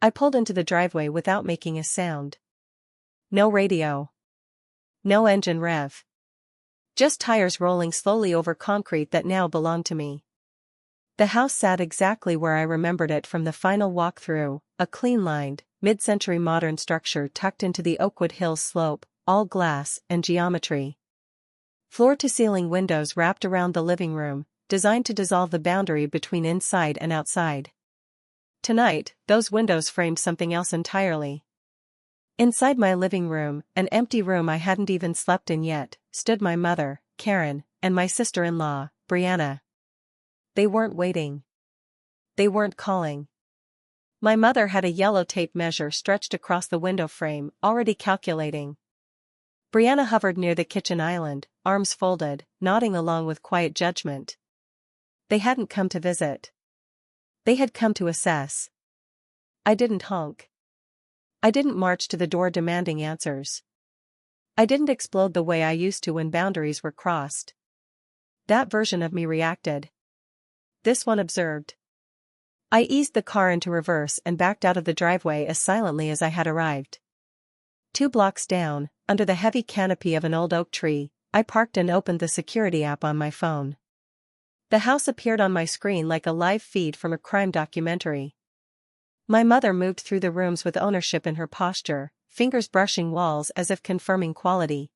I pulled into the driveway without making a sound. No radio. No engine rev. Just tires rolling slowly over concrete that now belonged to me. The house sat exactly where I remembered it from the final walkthrough, a clean-lined, mid-century modern structure tucked into the Oakwood Hills slope, all glass and geometry. Floor-to-ceiling windows wrapped around the living room, designed to dissolve the boundary between inside and outside. Tonight, those windows framed something else entirely. Inside my living room, an empty room I hadn't even slept in yet, stood my mother, Karen, and my sister-in-law, Brianna. They weren't waiting. They weren't calling. My mother had a yellow tape measure stretched across the window frame, already calculating. Brianna hovered near the kitchen island, arms folded, nodding along with quiet judgment. They hadn't come to visit. They had come to assess. I didn't honk. I didn't march to the door demanding answers. I didn't explode the way I used to when boundaries were crossed. That version of me reacted. This one observed. I eased the car into reverse and backed out of the driveway as silently as I had arrived. 2 blocks down, under the heavy canopy of an old oak tree, I parked and opened the security app on my phone. The house appeared on my screen like a live feed from a crime documentary. My mother moved through the rooms with ownership in her posture, fingers brushing walls as if confirming quality.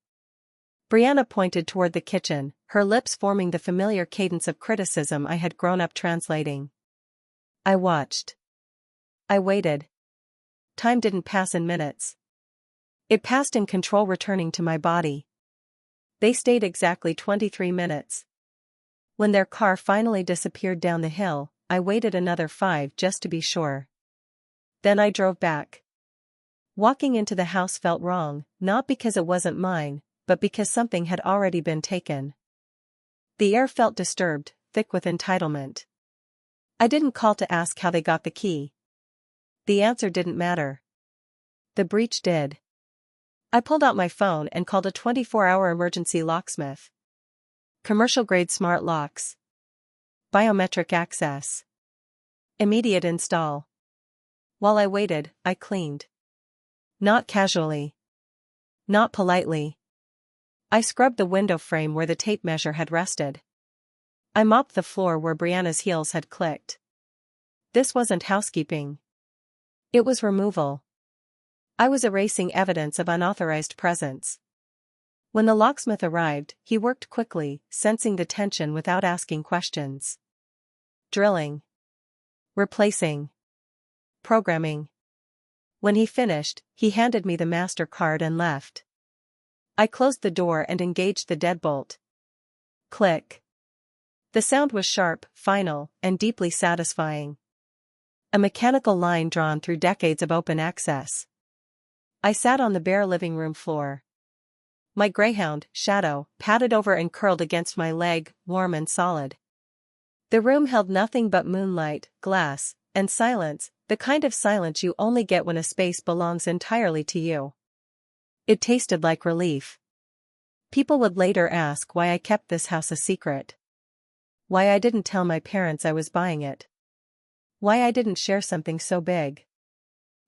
Brianna pointed toward the kitchen, her lips forming the familiar cadence of criticism I had grown up translating. I watched. I waited. Time didn't pass in minutes. It passed in control returning to my body. They stayed exactly 23 minutes. When their car finally disappeared down the hill, I waited another 5 just to be sure. Then I drove back. Walking into the house felt wrong, not because it wasn't mine, but because something had already been taken. The air felt disturbed, thick with entitlement. I didn't call to ask how they got the key. The answer didn't matter. The breach did. I pulled out my phone and called a 24-hour emergency locksmith. Commercial-grade smart locks. Biometric access. Immediate install. While I waited, I cleaned. Not casually. Not politely. I scrubbed the window frame where the tape measure had rested. I mopped the floor where Brianna's heels had clicked. This wasn't housekeeping. It was removal. I was erasing evidence of unauthorized presence. When the locksmith arrived, he worked quickly, sensing the tension without asking questions. Drilling. Replacing. Programming. When he finished, he handed me the master card and left. I closed the door and engaged the deadbolt. Click. The sound was sharp, final, and deeply satisfying. A mechanical line drawn through decades of open access. I sat on the bare living room floor. My greyhound, Shadow, padded over and curled against my leg, warm and solid. The room held nothing but moonlight, glass, and silence, the kind of silence you only get when a space belongs entirely to you. It tasted like relief. People would later ask why I kept this house a secret. Why I didn't tell my parents I was buying it. Why I didn't share something so big.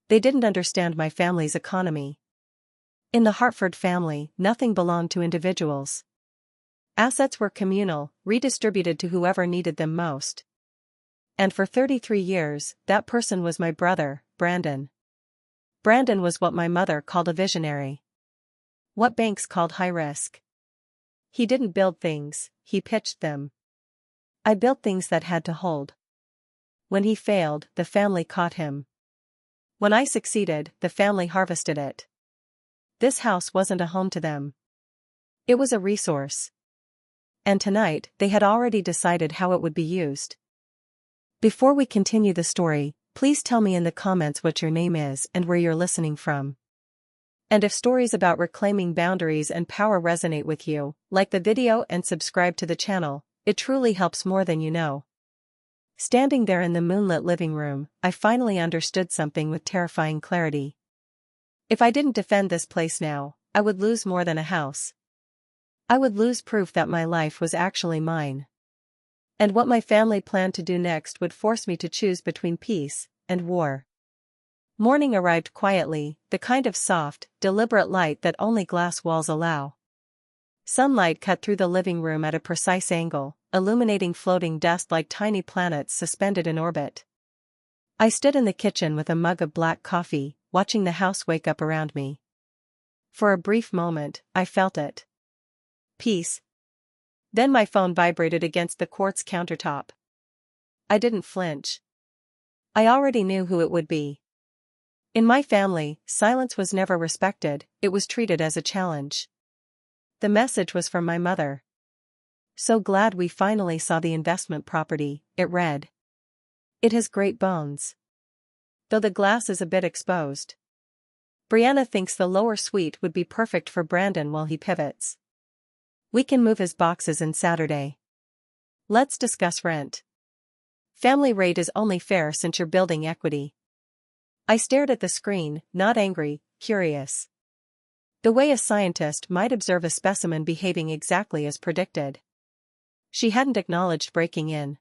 They didn't understand my family's economy. In the Hartford family, nothing belonged to individuals. Assets were communal, redistributed to whoever needed them most. And for 33 years, that person was my brother, Brandon. Brandon was what my mother called a visionary. What banks called high risk. He didn't build things, he pitched them. I built things that had to hold. When he failed, the family caught him. When I succeeded, the family harvested it. This house wasn't a home to them. It was a resource. And tonight, they had already decided how it would be used. Before we continue the story, please tell me in the comments what your name is and where you're listening from. And if stories about reclaiming boundaries and power resonate with you, like the video and subscribe to the channel, it truly helps more than you know. Standing there in the moonlit living room, I finally understood something with terrifying clarity. If I didn't defend this place now, I would lose more than a house. I would lose proof that my life was actually mine. And what my family planned to do next would force me to choose between peace and war. Morning arrived quietly, the kind of soft, deliberate light that only glass walls allow. Sunlight cut through the living room at a precise angle, illuminating floating dust like tiny planets suspended in orbit. I stood in the kitchen with a mug of black coffee, watching the house wake up around me. For a brief moment, I felt it. Peace. Then my phone vibrated against the quartz countertop. I didn't flinch. I already knew who it would be. In my family, silence was never respected, it was treated as a challenge. The message was from my mother. "So glad we finally saw the investment property," it read. "It has great bones. Though the glass is a bit exposed. Brianna thinks the lower suite would be perfect for Brandon while he pivots. We can move his boxes in Saturday. Let's discuss rent. Family rate is only fair since you're building equity." I stared at the screen, not angry, curious. The way a scientist might observe a specimen behaving exactly as predicted. She hadn't acknowledged breaking in.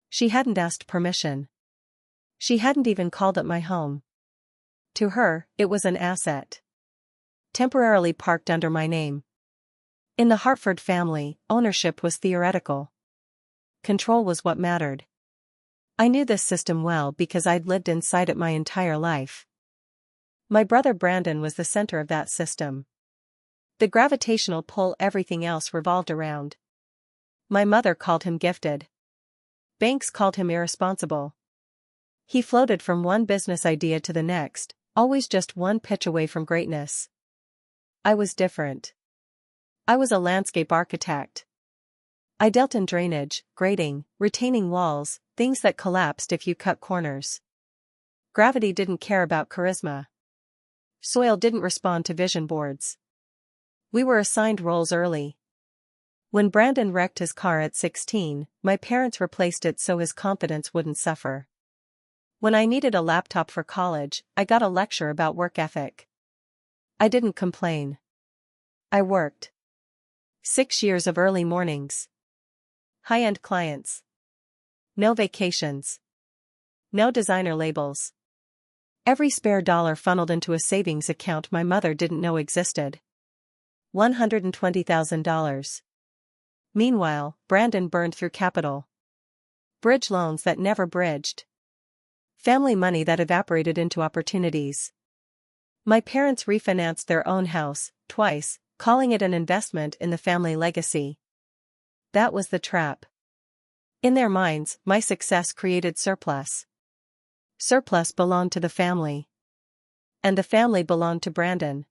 She hadn't asked permission. She hadn't even called it my home. To her, it was an asset. Temporarily parked under my name. In the Hartford family, ownership was theoretical. Control was what mattered. I knew this system well because I'd lived inside it my entire life. My brother Brandon was the center of that system. The gravitational pull everything else revolved around. My mother called him gifted. Banks called him irresponsible. He floated from one business idea to the next, always just one pitch away from greatness. I was different. I was a landscape architect. I dealt in drainage, grading, retaining walls, things that collapsed if you cut corners. Gravity didn't care about charisma. Soil didn't respond to vision boards. We were assigned roles early. When Brandon wrecked his car at 16, my parents replaced it so his confidence wouldn't suffer. When I needed a laptop for college, I got a lecture about work ethic. I didn't complain. I worked. 6 years of early mornings. High-end clients. No vacations. No designer labels. Every spare dollar funneled into a savings account my mother didn't know existed. $120,000. Meanwhile, Brandon burned through capital. Bridge loans that never bridged. Family money that evaporated into opportunities. My parents refinanced their own house, twice, calling it an investment in the family legacy. That was the trap. In their minds, my success created surplus. Surplus belonged to the family. And the family belonged to Brandon.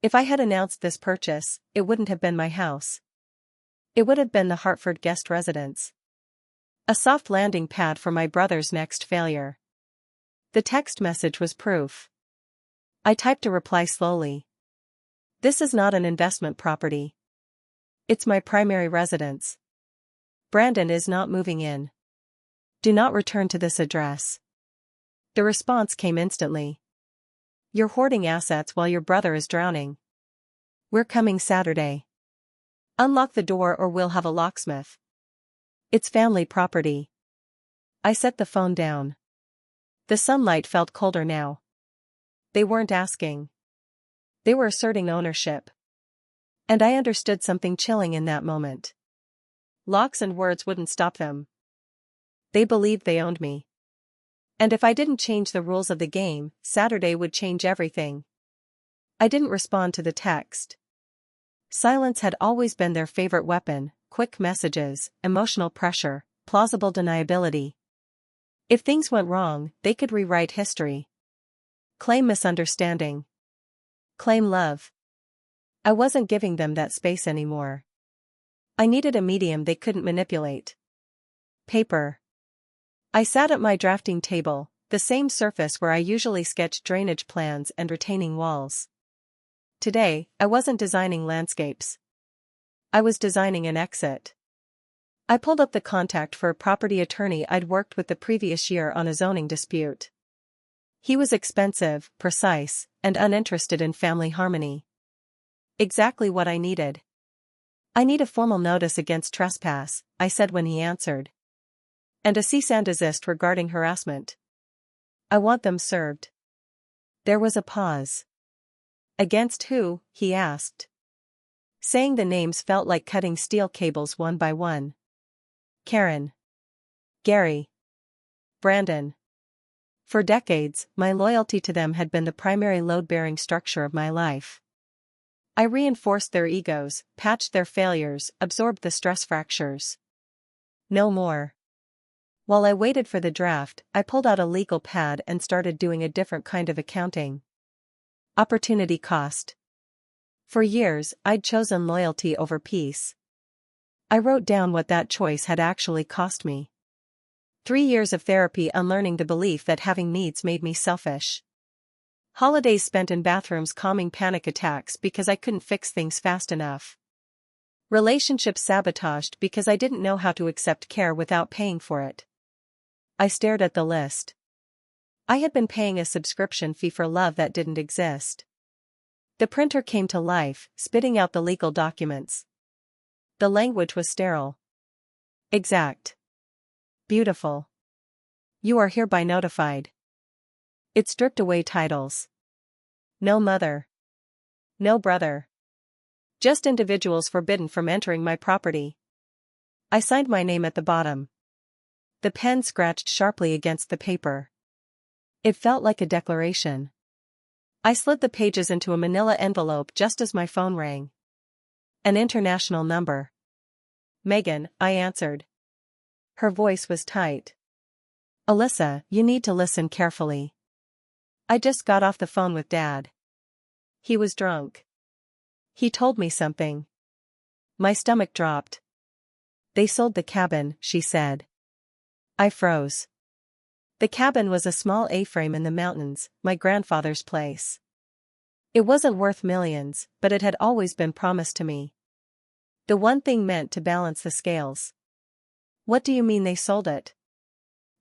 If I had announced this purchase, it wouldn't have been my house. It would have been the Hartford guest residence. A soft landing pad for my brother's next failure. The text message was proof. I typed a reply slowly. "This is not an investment property. It's my primary residence. Brandon is not moving in. Do not return to this address." The response came instantly. "You're hoarding assets while your brother is drowning. We're coming Saturday. Unlock the door or we'll have a locksmith. It's family property." I set the phone down. The sunlight felt colder now. They weren't asking. They were asserting ownership. And I understood something chilling in that moment. Locks and words wouldn't stop them. They believed they owned me. And if I didn't change the rules of the game, Saturday would change everything. I didn't respond to the text. Silence had always been their favorite weapon: quick messages, emotional pressure, plausible deniability. If things went wrong, they could rewrite history. Claim misunderstanding. Claim love. I wasn't giving them that space anymore. I needed a medium they couldn't manipulate. Paper. I sat at my drafting table, the same surface where I usually sketch drainage plans and retaining walls. Today, I wasn't designing landscapes. I was designing an exit. I pulled up the contact for a property attorney I'd worked with the previous year on a zoning dispute. He was expensive, precise, and uninterested in family harmony. Exactly what I needed. "I need a formal notice against trespass," I said when he answered. "And a cease and desist regarding harassment." I want them served. There was a pause. Against who? He asked. Saying the names felt like cutting steel cables one by one. Karen. Gary. Brandon. For decades, my loyalty to them had been the primary load-bearing structure of my life. I reinforced their egos, patched their failures, absorbed the stress fractures. No more. While I waited for the draft, I pulled out a legal pad and started doing a different kind of accounting. Opportunity cost. For years, I'd chosen loyalty over peace. I wrote down what that choice had actually cost me. 3 years of therapy unlearning the belief that having needs made me selfish. Holidays spent in bathrooms calming panic attacks because I couldn't fix things fast enough. Relationships sabotaged because I didn't know how to accept care without paying for it. I stared at the list. I had been paying a subscription fee for love that didn't exist. The printer came to life, spitting out the legal documents. The language was sterile. Exact. Beautiful. You are hereby notified. It stripped away titles. No mother. No brother. Just individuals forbidden from entering my property. I signed my name at the bottom. The pen scratched sharply against the paper. It felt like a declaration. I slid the pages into a manila envelope just as my phone rang. An international number. Megan, I answered. Her voice was tight. Alyssa, you need to listen carefully. I just got off the phone with Dad. He was drunk. He told me something. My stomach dropped. They sold the cabin, she said. I froze. The cabin was a small A-frame in the mountains, my grandfather's place. It wasn't worth millions, but it had always been promised to me. The one thing meant to balance the scales. What do you mean they sold it?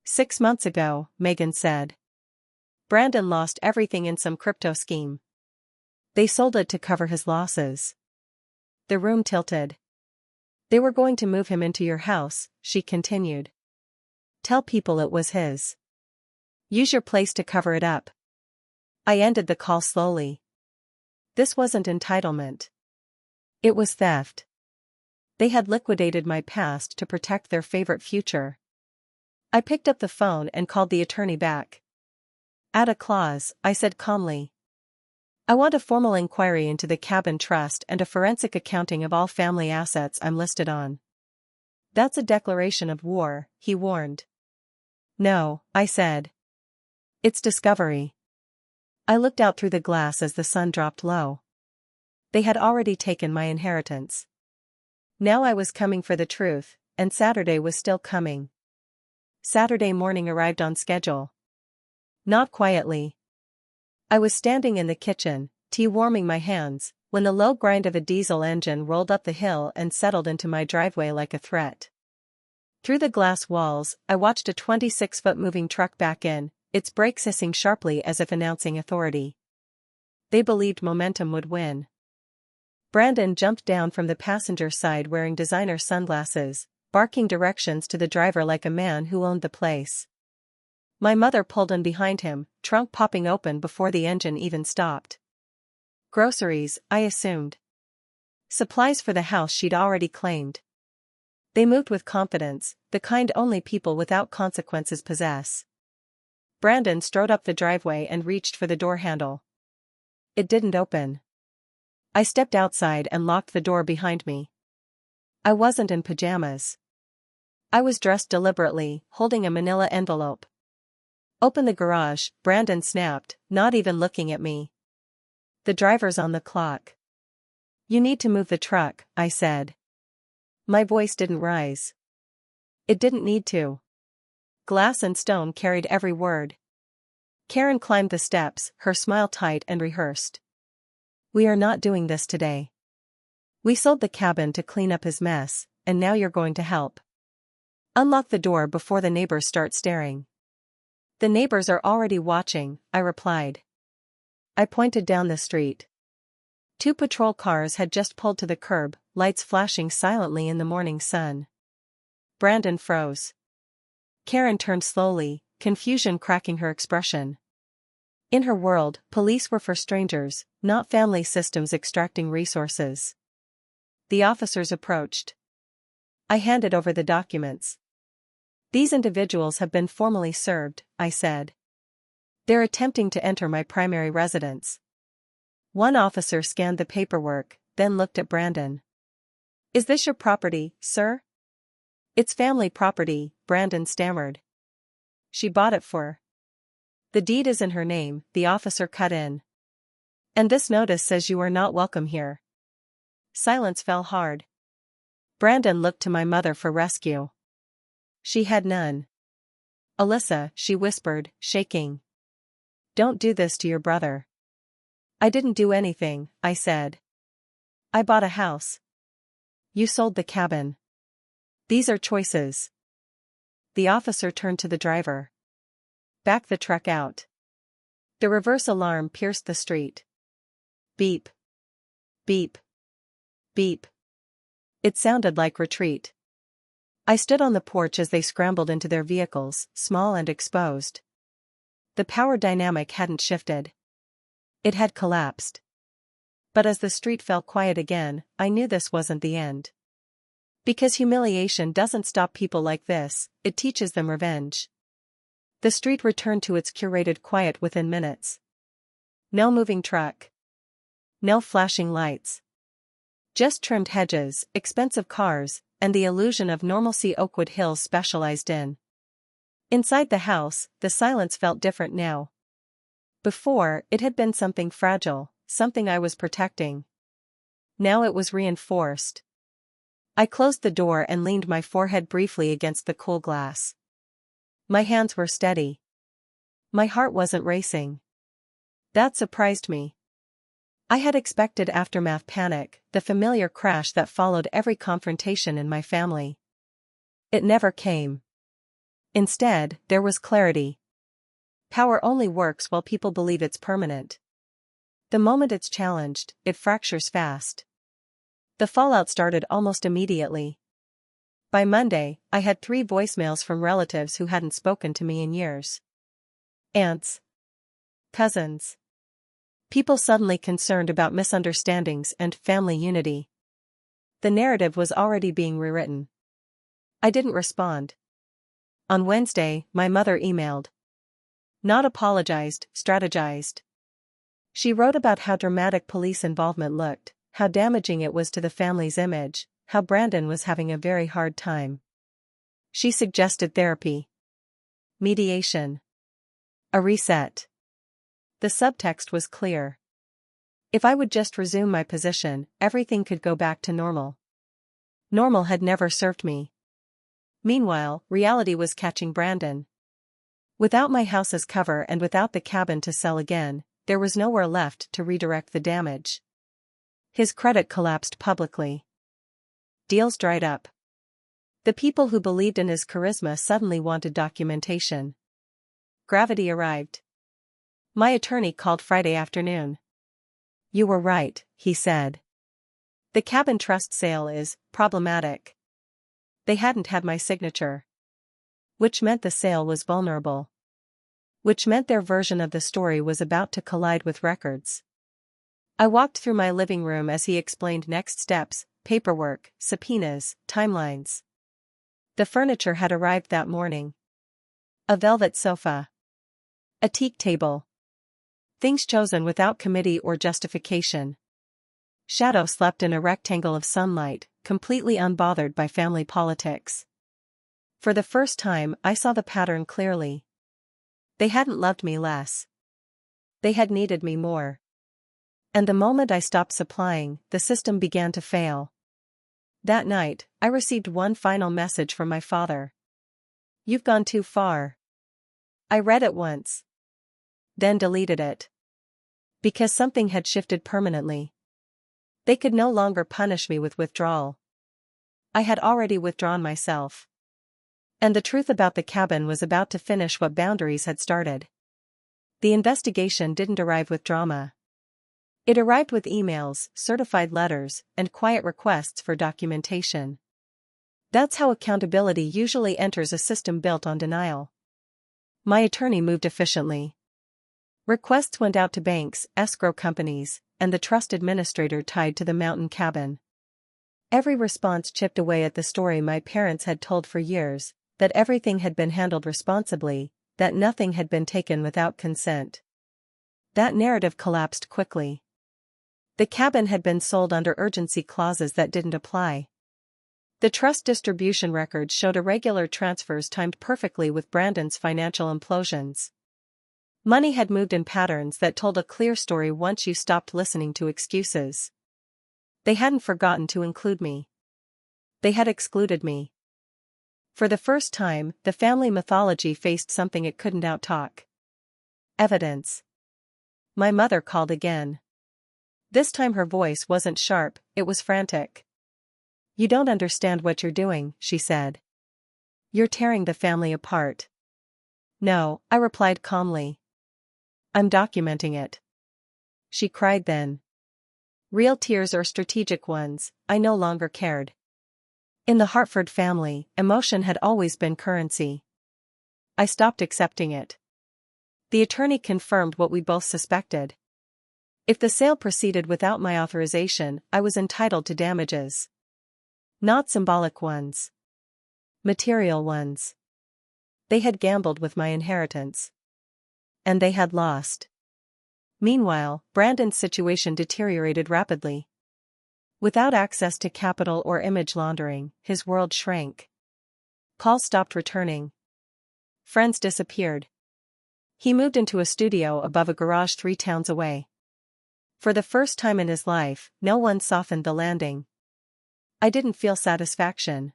6 months ago, Megan said. Brandon lost everything in some crypto scheme. They sold it to cover his losses. The room tilted. They were going to move him into your house, she continued. Tell people it was his. Use your place to cover it up. I ended the call slowly. This wasn't entitlement. It was theft. They had liquidated my past to protect their favorite future. I picked up the phone and called the attorney back. Add a clause, I said calmly. I want a formal inquiry into the cabin trust and a forensic accounting of all family assets I'm listed on. That's a declaration of war, he warned. No, I said. It's discovery. I looked out through the glass as the sun dropped low. They had already taken my inheritance. Now I was coming for the truth, and Saturday was still coming. Saturday morning arrived on schedule. Not quietly. I was standing in the kitchen, tea warming my hands, when the low grind of a diesel engine rolled up the hill and settled into my driveway like a threat. Through the glass walls, I watched a 26-foot moving truck back in, its brakes hissing sharply as if announcing authority. They believed momentum would win. Brandon jumped down from the passenger side wearing designer sunglasses, barking directions to the driver like a man who owned the place. My mother pulled in behind him, trunk popping open before the engine even stopped. Groceries, I assumed. Supplies for the house she'd already claimed. They moved with confidence, the kind only people without consequences possess. Brandon strode up the driveway and reached for the door handle. It didn't open. I stepped outside and locked the door behind me. I wasn't in pajamas. I was dressed deliberately, holding a manila envelope. Open the garage, Brandon snapped, not even looking at me. The driver's on the clock. You need to move the truck, I said. My voice didn't rise. It didn't need to. Glass and stone carried every word. Karen climbed the steps, her smile tight and rehearsed. We are not doing this today. We sold the cabin to clean up his mess, and now you're going to help. Unlock the door before the neighbors start staring. The neighbors are already watching, I replied. I pointed down the street. 2 patrol cars had just pulled to the curb, lights flashing silently in the morning sun. Brandon froze. Karen turned slowly, confusion cracking her expression. In her world, police were for strangers, not family systems extracting resources. The officers approached. I handed over the documents. These individuals have been formally served, I said. They're attempting to enter my primary residence. One officer scanned the paperwork, then looked at Brandon. Is this your property, sir? It's family property, Brandon stammered. She bought it for. The deed is in her name, the officer cut in. And this notice says you are not welcome here. Silence fell hard. Brandon looked to my mother for rescue. She had none. Alyssa, she whispered, shaking. Don't do this to your brother. I didn't do anything, I said. I bought a house. You sold the cabin. These are choices. The officer turned to the driver. Back the truck out. The reverse alarm pierced the street. Beep. Beep. Beep. It sounded like retreat. I stood on the porch as they scrambled into their vehicles, small and exposed. The power dynamic hadn't shifted. It had collapsed. But as the street fell quiet again, I knew this wasn't the end. Because humiliation doesn't stop people like this, it teaches them revenge. The street returned to its curated quiet within minutes. No moving truck. No flashing lights. Just trimmed hedges, expensive cars, and the illusion of normalcy Oakwood Hills specialized in. Inside the house, the silence felt different now. Before, it had been something fragile, something I was protecting. Now it was reinforced. I closed the door and leaned my forehead briefly against the cool glass. My hands were steady. My heart wasn't racing. That surprised me. I had expected aftermath panic, the familiar crash that followed every confrontation in my family. It never came. Instead, there was clarity. Power only works while people believe it's permanent. The moment it's challenged, it fractures fast. The fallout started almost immediately. By Monday, I had 3 voicemails from relatives who hadn't spoken to me in years. Aunts. Cousins. People suddenly concerned about misunderstandings and family unity. The narrative was already being rewritten. I didn't respond. On Wednesday, my mother emailed. Not apologized, strategized. She wrote about how dramatic police involvement looked, how damaging it was to the family's image, how Brandon was having a very hard time. She suggested therapy. Mediation. A reset. The subtext was clear. If I would just resume my position, everything could go back to normal. Normal had never served me. Meanwhile, reality was catching Brandon. Without my house as cover and without the cabin to sell again, there was nowhere left to redirect the damage. His credit collapsed publicly. Deals dried up. The people who believed in his charisma suddenly wanted documentation. Gravity arrived. My attorney called Friday afternoon. You were right, he said. The cabin trust sale is problematic. They hadn't had my signature. Which meant the sale was vulnerable. Which meant their version of the story was about to collide with records. I walked through my living room as he explained next steps, paperwork, subpoenas, timelines. The furniture had arrived that morning. A velvet sofa. A teak table. Things chosen without committee or justification. Shadow slept in a rectangle of sunlight, completely unbothered by family politics. For the first time, I saw the pattern clearly. They hadn't loved me less. They had needed me more. And the moment I stopped supplying, the system began to fail. That night, I received one final message from my father. You've gone too far. I read it once. Then deleted it. Because something had shifted permanently. They could no longer punish me with withdrawal. I had already withdrawn myself. And the truth about the cabin was about to finish what boundaries had started. The investigation didn't arrive with drama. It arrived with emails, certified letters, and quiet requests for documentation. That's how accountability usually enters a system built on denial. My attorney moved efficiently. Requests went out to banks, escrow companies, and the trust administrator tied to the mountain cabin. Every response chipped away at the story my parents had told for years, that everything had been handled responsibly, that nothing had been taken without consent. That narrative collapsed quickly. The cabin had been sold under urgency clauses that didn't apply. The trust distribution records showed irregular transfers timed perfectly with Brandon's financial implosions. Money had moved in patterns that told a clear story once you stopped listening to excuses. They hadn't forgotten to include me. They had excluded me. For the first time, the family mythology faced something it couldn't outtalk. Evidence. My mother called again. This time her voice wasn't sharp, it was frantic. "You don't understand what you're doing," she said. "You're tearing the family apart." "No," I replied calmly. "I'm documenting it." She cried then. Real tears or strategic ones, I no longer cared. In the Hartford family, emotion had always been currency. I stopped accepting it. The attorney confirmed what we both suspected. If the sale proceeded without my authorization, I was entitled to damages. Not symbolic ones. Material ones. They had gambled with my inheritance. And they had lost. Meanwhile, Brandon's situation deteriorated rapidly. Without access to capital or image laundering, his world shrank. Calls stopped returning. Friends disappeared. He moved into a studio above a garage 3 towns away. For the first time in his life, no one softened the landing. I didn't feel satisfaction.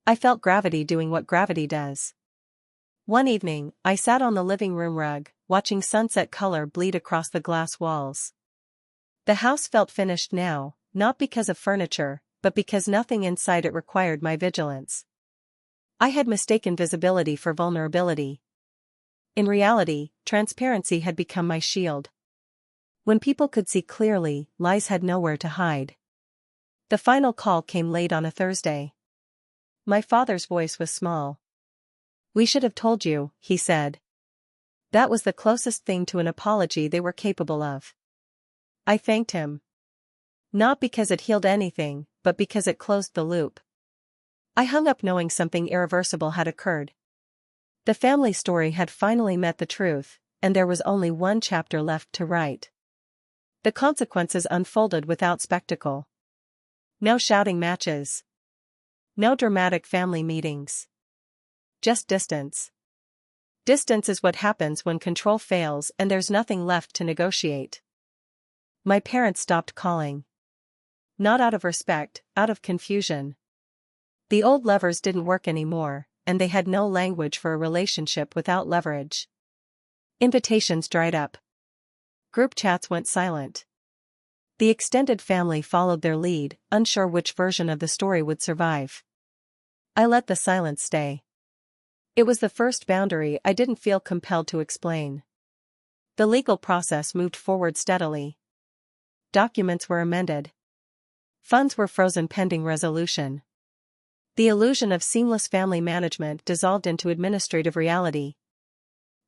I felt gravity doing what gravity does. One evening, I sat on the living room rug, watching sunset color bleed across the glass walls. The house felt finished now, not because of furniture, but because nothing inside it required my vigilance. I had mistaken visibility for vulnerability. In reality, transparency had become my shield. When people could see clearly, lies had nowhere to hide. The final call came late on a Thursday. My father's voice was small. "We should have told you," he said. That was the closest thing to an apology they were capable of. I thanked him. Not because it healed anything, but because it closed the loop. I hung up knowing something irreversible had occurred. The family story had finally met the truth, and there was only one chapter left to write. The consequences unfolded without spectacle. No shouting matches. No dramatic family meetings. Just distance. Distance is what happens when control fails and there's nothing left to negotiate. My parents stopped calling. Not out of respect, out of confusion. The old levers didn't work anymore, and they had no language for a relationship without leverage. Invitations dried up. Group chats went silent. The extended family followed their lead, unsure which version of the story would survive. I let the silence stay. It was the first boundary I didn't feel compelled to explain. The legal process moved forward steadily. Documents were amended. Funds were frozen pending resolution. The illusion of seamless family management dissolved into administrative reality.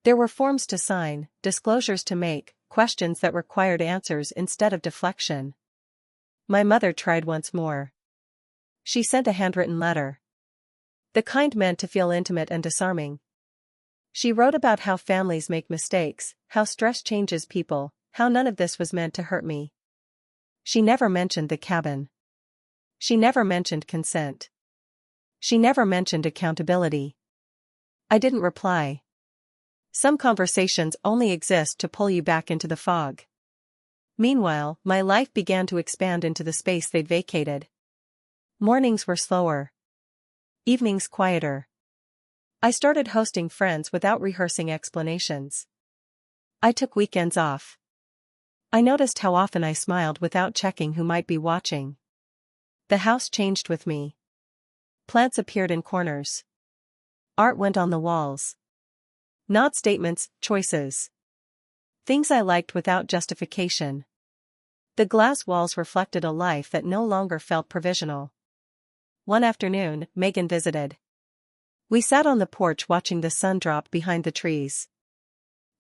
There were forms to sign, disclosures to make, questions that required answers instead of deflection. My mother tried once more. She sent a handwritten letter. The kind meant to feel intimate and disarming. She wrote about how families make mistakes, how stress changes people, how none of this was meant to hurt me. She never mentioned the cabin. She never mentioned consent. She never mentioned accountability. I didn't reply. Some conversations only exist to pull you back into the fog. Meanwhile, my life began to expand into the space they'd vacated. Mornings were slower. Evenings quieter. I started hosting friends without rehearsing explanations. I took weekends off. I noticed how often I smiled without checking who might be watching. The house changed with me. Plants appeared in corners. Art went on the walls. Not statements, choices. Things I liked without justification. The glass walls reflected a life that no longer felt provisional. One afternoon, Megan visited. We sat on the porch watching the sun drop behind the trees.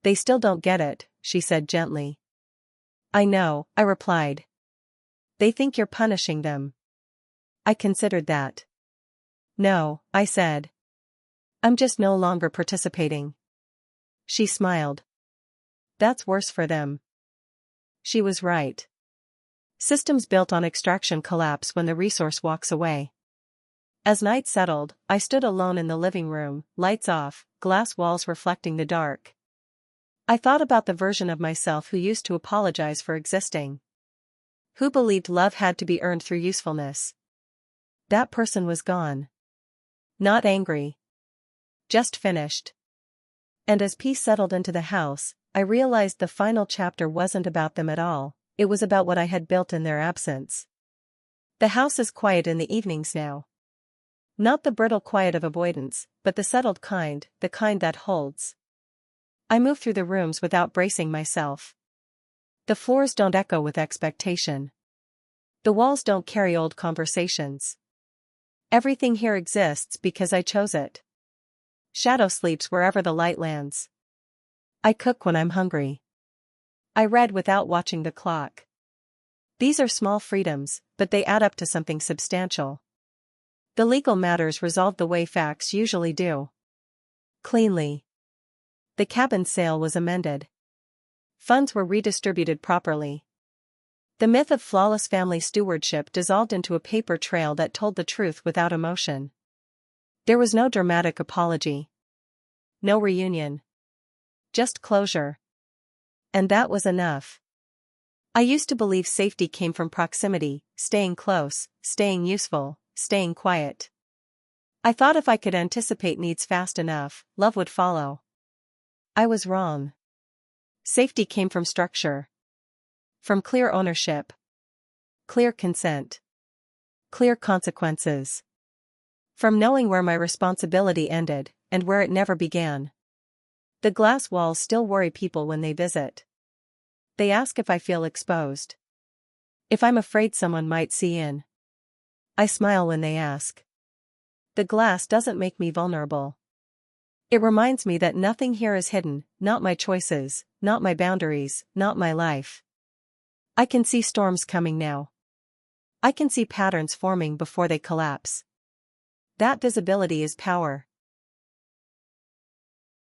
They still don't get it, she said gently. I know, I replied. They think you're punishing them. I considered that. No, I said. I'm just no longer participating. She smiled. That's worse for them. She was right. Systems built on extraction collapse when the resource walks away. As night settled, I stood alone in the living room, lights off, glass walls reflecting the dark. I thought about the version of myself who used to apologize for existing. Who believed love had to be earned through usefulness. That person was gone. Not angry. Just finished. And as peace settled into the house, I realized the final chapter wasn't about them at all, it was about what I had built in their absence. The house is quiet in the evenings now. Not the brittle quiet of avoidance, but the settled kind, the kind that holds. I move through the rooms without bracing myself. The floors don't echo with expectation. The walls don't carry old conversations. Everything here exists because I chose it. Shadow sleeps wherever the light lands. I cook when I'm hungry. I read without watching the clock. These are small freedoms, but they add up to something substantial. The legal matters resolved the way facts usually do. Cleanly. The cabin sale was amended. Funds were redistributed properly. The myth of flawless family stewardship dissolved into a paper trail that told the truth without emotion. There was no dramatic apology. No reunion. Just closure. And that was enough. I used to believe safety came from proximity, staying close, staying useful, staying quiet. I thought if I could anticipate needs fast enough, love would follow. I was wrong. Safety came from structure. From clear ownership. Clear consent. Clear consequences. From knowing where my responsibility ended, and where it never began. The glass walls still worry people when they visit. They ask if I feel exposed. If I'm afraid someone might see in. I smile when they ask. The glass doesn't make me vulnerable. It reminds me that nothing here is hidden, not my choices, not my boundaries, not my life. I can see storms coming now. I can see patterns forming before they collapse. That visibility is power.